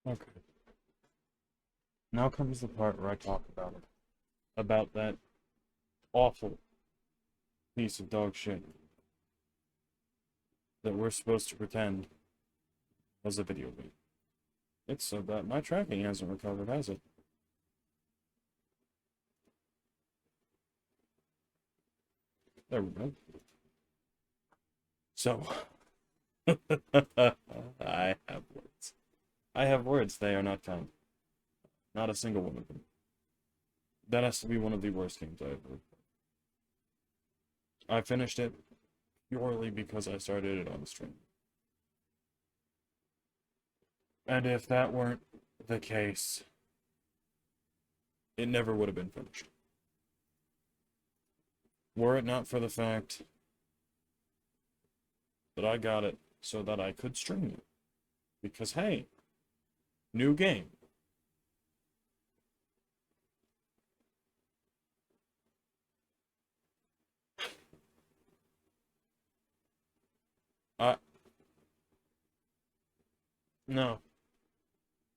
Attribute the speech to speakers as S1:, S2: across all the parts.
S1: Okay. Now comes the part where I talk about it. About that awful piece of dog shit that we're supposed to pretend was a video game. It's so bad. My tracking hasn't recovered, has it? There we go. So, I have words. I have words. They are not found. Not a single one of them. That has to be one of the worst games I ever played. I finished it purely because I started it on stream. And if that weren't the case, it never would have been finished. Were it not for the fact that I got it so that I could stream it. Because, hey, new game. I, no.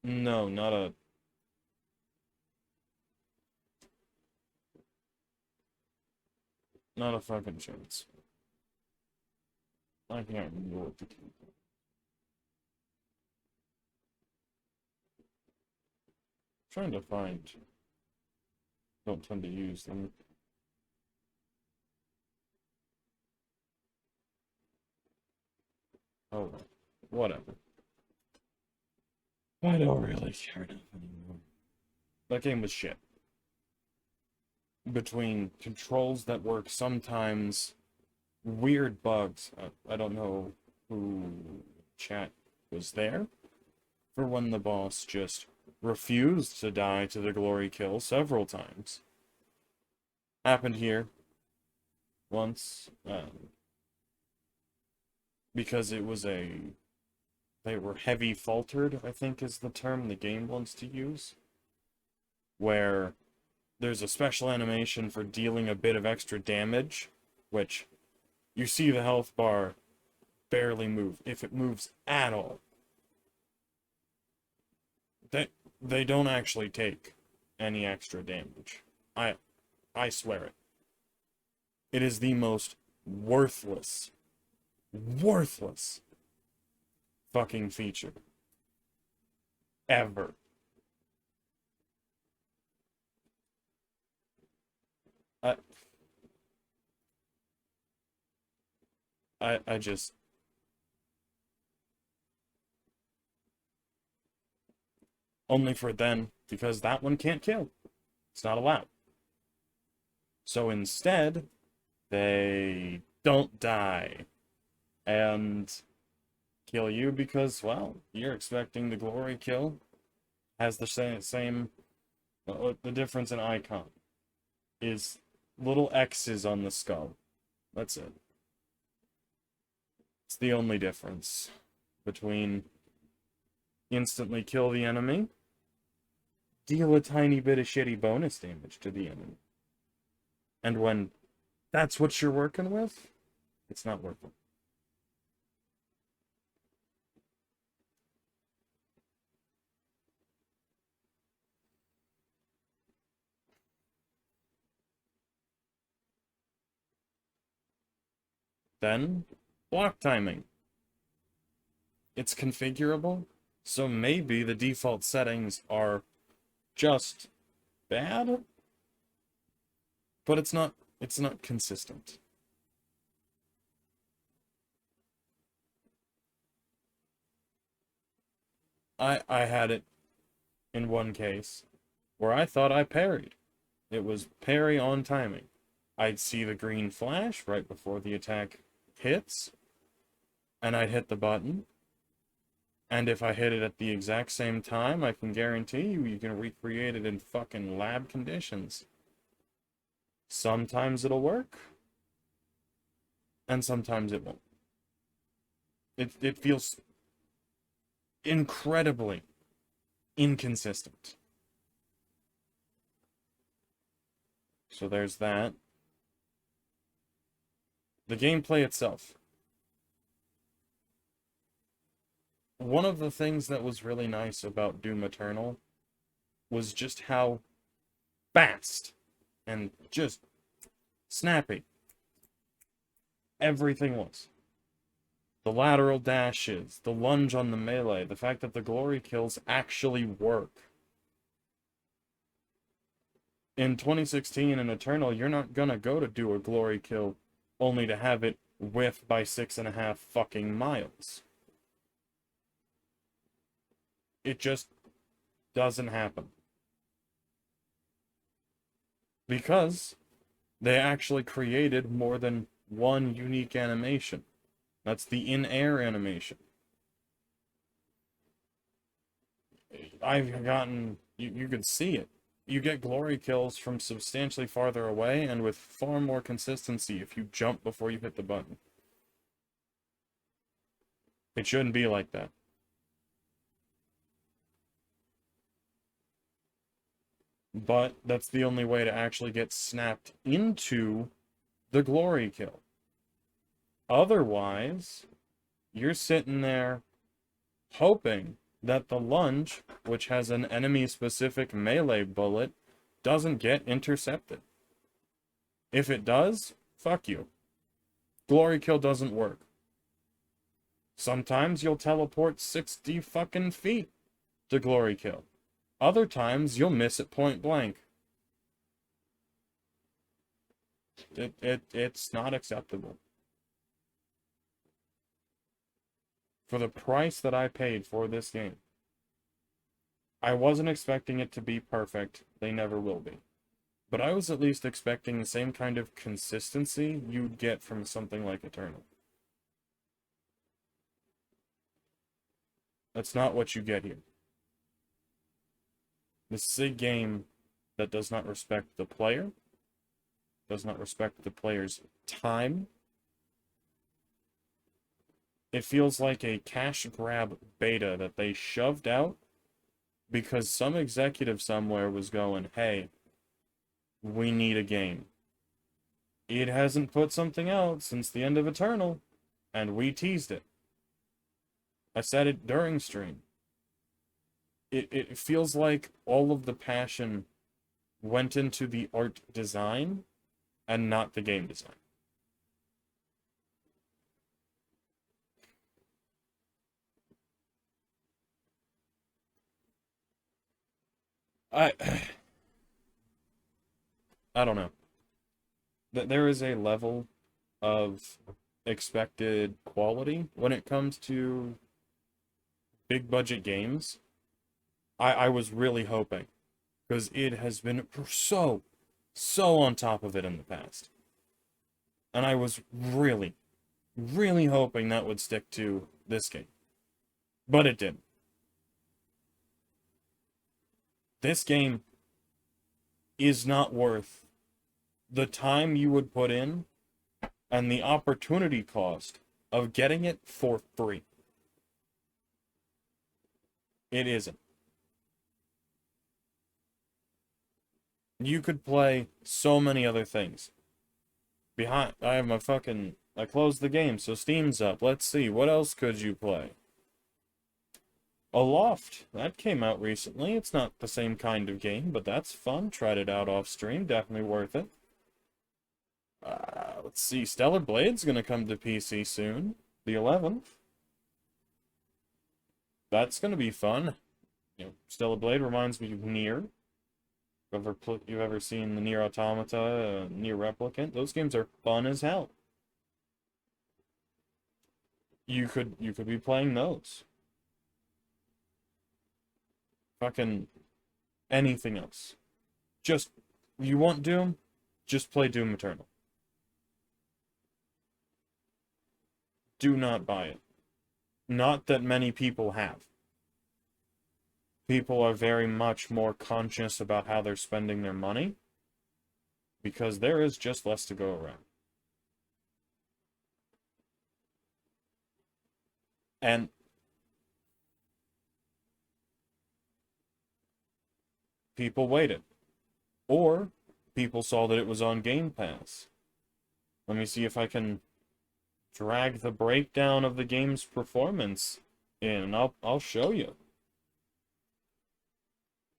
S1: No, not a fucking chance. I can't remember what the key. Trying to find. Don't tend to use them. Oh, well. Whatever. I don't really care enough anymore. That game was shit. Between controls that work sometimes, weird bugs. I don't know who chat was there for when the boss just refused to die to the glory kill several times. Happened here once, because it was they were heavy faltered, I think is the term the game wants to use, where there's a special animation for dealing a bit of extra damage, which you see the health bar barely move, if it moves at all. They don't actually take any extra damage. I I swear it. It is the most worthless fucking feature ever. I I just only for then because that one can't kill. It's not allowed. So instead, they don't die and kill you because, well, you're expecting the glory kill. Has the same the difference in icon is little X's on the skull. That's it. It's the only difference between instantly kill the enemy, deal a tiny bit of shitty bonus damage to the enemy. And when that's what you're working with, it's not working. Then, block timing. It's configurable, so maybe the default settings are just bad, but it's not consistent. I had it in one case where I thought I parried. It was parry on timing. I'd see the green flash right before the attack hits, and I'd hit the button. And if I hit it at the exact same time, I can guarantee you can recreate it in fucking lab conditions. Sometimes it'll work, and sometimes it won't. It feels incredibly inconsistent. So there's that. The gameplay itself. one of the things that was really nice about Doom Eternal was just how fast and just snappy everything was. The lateral dashes, the lunge on the melee, the fact that the glory kills actually work. In 2016 in Eternal, you're not gonna go to do a glory kill only to have it whiff by 6.5 fucking miles. It just doesn't happen. Because they actually created more than one unique animation. That's the in-air animation. I've gotten... You could see it. You get glory kills from substantially farther away and with far more consistency if you jump before you hit the button. It shouldn't be like that. But that's the only way to actually get snapped into the glory kill. Otherwise, you're sitting there hoping that the lunge, which has an enemy-specific melee bullet, doesn't get intercepted. If it does, fuck you. Glory kill doesn't work. Sometimes you'll teleport 60 fucking feet to glory kill. Other times you'll miss it point blank. It's not acceptable. For the price that I paid for this game, I wasn't expecting it to be perfect. They never will be. But I was at least expecting the same kind of consistency you'd get from something like Eternal. That's not what you get here. This is a game that does not respect the player, does not respect the player's time. It feels like a cash grab beta that they shoved out because some executive somewhere was going, hey, we need a game. It hasn't put something out since the end of Eternal, and we teased it. I said it during stream. It feels like all of the passion went into the art design and not the game design. I I don't know. There is a level of expected quality when it comes to big budget games. I was really hoping, because it has been so on top of it in the past. And I was really hoping that would stick to this game. But it didn't. This game is not worth the time you would put in and the opportunity cost of getting it for free. It isn't. You could play so many other things. I have my fucking... I closed the game, so Steam's up. Let's see, what else could you play? Aloft, that came out recently. It's not the same kind of game, but that's fun. Tried it out off stream, definitely worth it. Let's see, Stellar Blade's gonna come to PC soon, the 11th. That's gonna be fun. You know, Stellar Blade reminds me of Nier. You've ever seen the Nier Automata, Nier Replicant? Those games are fun as hell. You could be playing those. Fucking anything else. Just, you want Doom? Just play Doom Eternal. Do not buy it. Not that many people have. People are very much more conscious about how they're spending their money, because there is just less to go around. And people waited. Or people saw that it was on Game Pass. Let me see if I can drag the breakdown of the game's performance And I'll show you.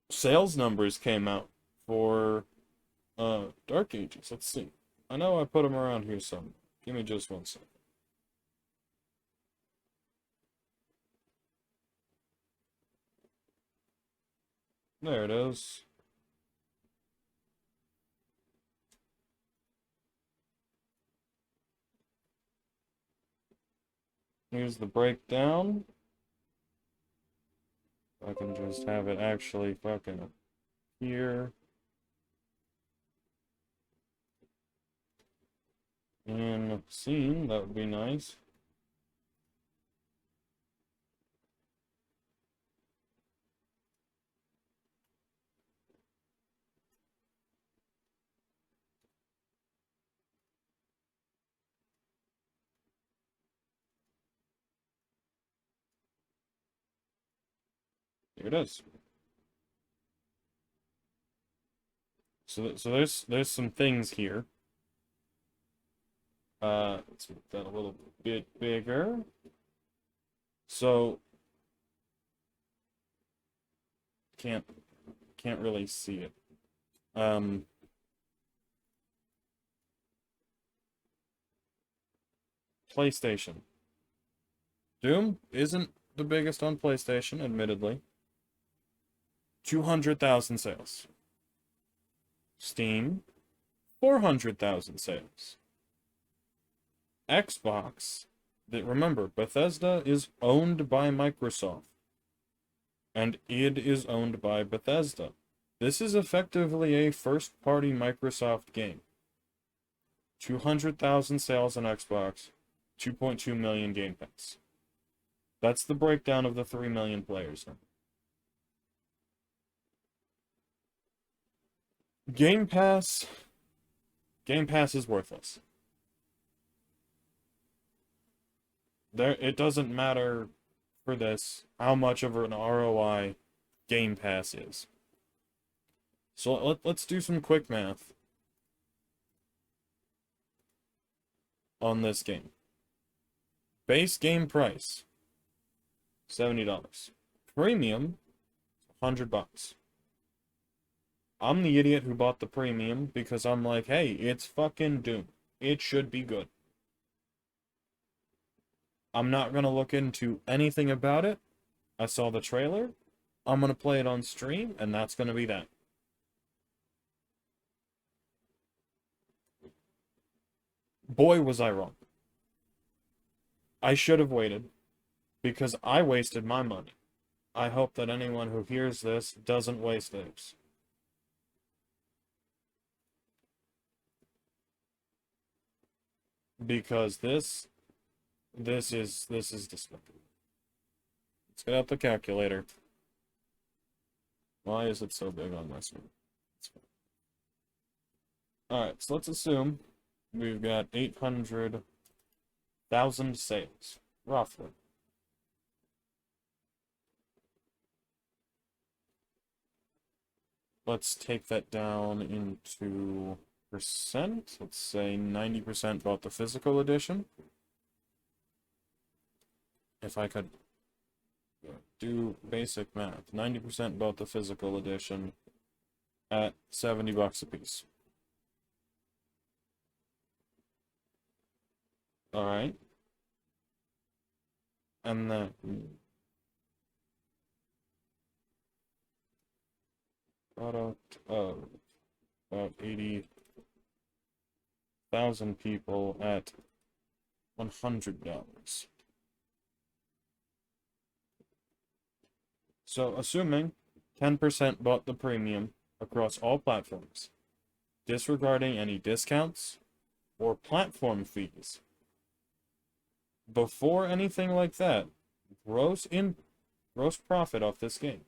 S1: Sales numbers came out for Dark Ages. Let's see. I know I put them around here somewhere. Give me just one second. There it is. Here's the breakdown. I can just have it actually fucking here. In scene, that would be nice. Here it is. So there's some things here. Let's make that a little bit bigger. So can't really see it. PlayStation. Doom isn't the biggest on PlayStation, admittedly. 200,000 sales. Steam, 400,000 sales. Xbox, remember, Bethesda is owned by Microsoft. And id is owned by Bethesda. This is effectively a first-party Microsoft game. 200,000 sales on Xbox, 2.2 million Game Pass. That's the breakdown of the 3 million players. Game Pass is worthless. It doesn't matter for this how much of an ROI Game Pass is. So let's do some quick math on this game. Base game price, $70. Premium, $100. I'm the idiot who bought the premium because I'm like, hey, it's fucking Doom. It should be good. I'm not gonna look into anything about it. I saw the trailer. I'm gonna play it on stream, and that's gonna be that. Boy, was I wrong. I should have waited, because I wasted my money. I hope that anyone who hears this doesn't waste theirs. Because this is despicable. Let's get out the calculator. Why is it so big on my screen? Alright, so let's assume we've got 800,000 sales, roughly. Let's take that down into percent. Let's say 90% bought the physical edition. If I could do basic math, 90% bought the physical edition at $70 a piece. Alright. And then product of about 80,000 people at $100. So, assuming 10% bought the premium across all platforms, disregarding any discounts or platform fees. Before anything like that, gross profit off this game.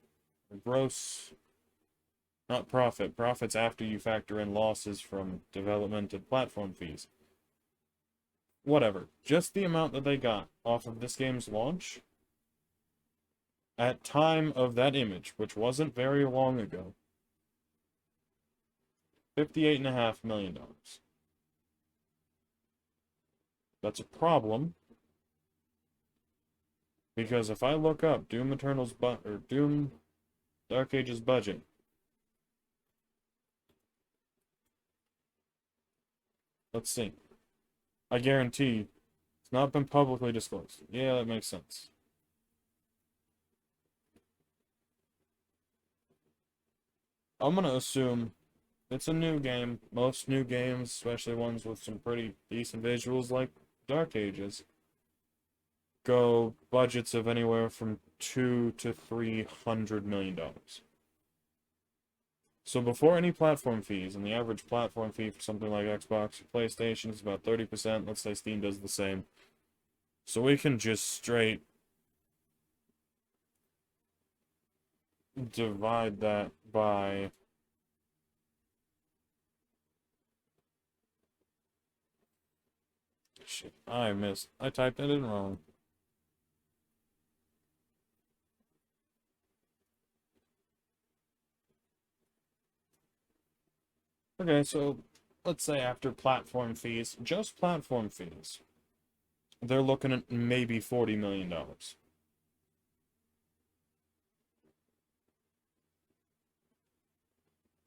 S1: Not profit. Profits after you factor in losses from development and platform fees. Whatever. Just the amount that they got off of this game's launch at time of that image, which wasn't very long ago, $58.5 million. That's a problem. Because if I look up Doom Eternal's or Doom Dark Ages budget, let's see. I guarantee it's not been publicly disclosed. Yeah, that makes sense. I'm gonna assume it's a new game. Most new games, especially ones with some pretty decent visuals like Dark Ages, go budgets of anywhere from $200 to $300 million. So before any platform fees, and the average platform fee for something like Xbox or PlayStation is about 30%, let's say Steam does the same. So we can just straight divide that by shit, I typed it in wrong. Okay, so let's say after platform fees, just platform fees, they're looking at maybe $40 million.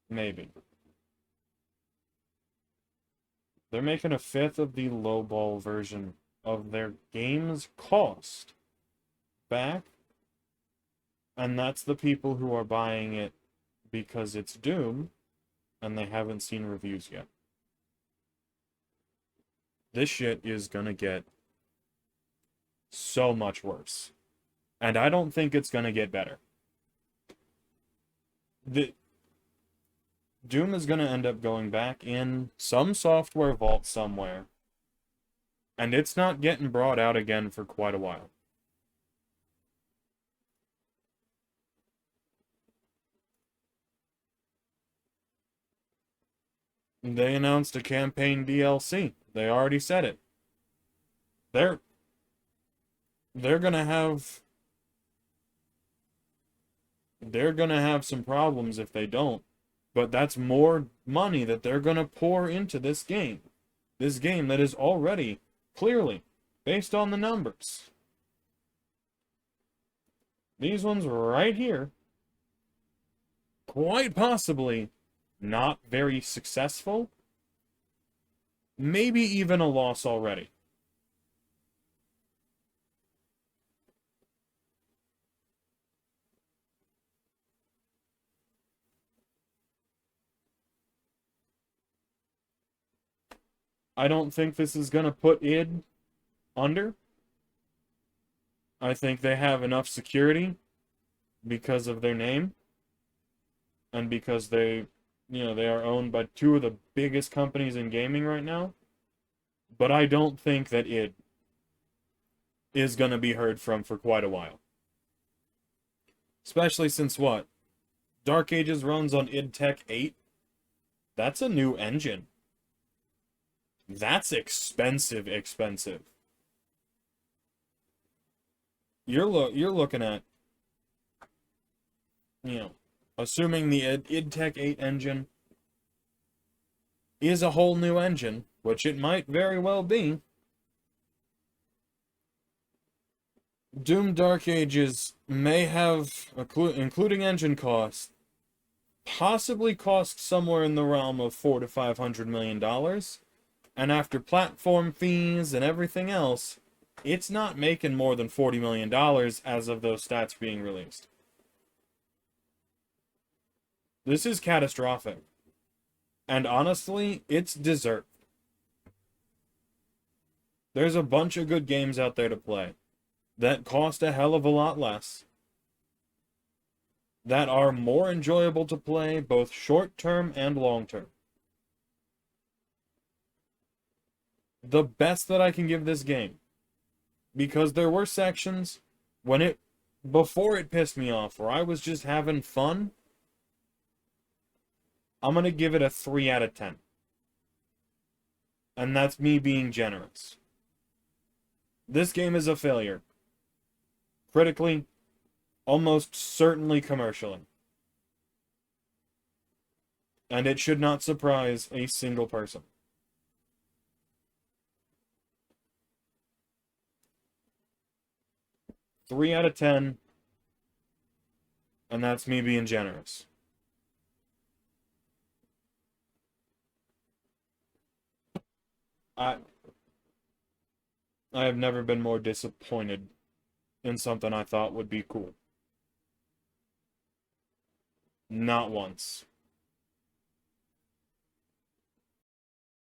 S1: Maybe. They're making a fifth of the lowball version of their game's cost back, and that's the people who are buying it because it's Doom, and they haven't seen reviews yet. This shit is gonna get so much worse. And I don't think it's gonna get better. The Doom is gonna end up going back in some software vault somewhere, and it's not getting brought out again for quite a while. They announced a campaign DLC. They already said it. They're they're gonna have they're gonna have some problems if they don't. But that's more money that they're gonna pour into this game. This game that is already clearly based on the numbers. These ones right here, quite possibly not very successful. Maybe even a loss already. I don't think this is gonna put id under. I think they have enough security because of their name and because they are owned by two of the biggest companies in gaming right now. But I don't think that id is going to be heard from for quite a while. Especially since what? Dark Ages runs on id Tech 8. That's a new engine. That's expensive. You're looking at, assuming the id Tech 8 engine is a whole new engine, which it might very well be. Doom Dark Ages may have, including engine cost, possibly cost somewhere in the realm of $400 to $500 million. And after platform fees and everything else, it's not making more than $40 million as of those stats being released. This is catastrophic. And honestly, it's deserved. There's a bunch of good games out there to play that cost a hell of a lot less, that are more enjoyable to play both short-term and long-term. The best that I can give this game, because there were sections before it pissed me off, where I was just having fun, I'm gonna give it a 3 out of 10. And that's me being generous. This game is a failure. Critically, almost certainly commercially. And it should not surprise a single person. 3 out of 10, and that's me being generous. I I have never been more disappointed in something I thought would be cool. Not once.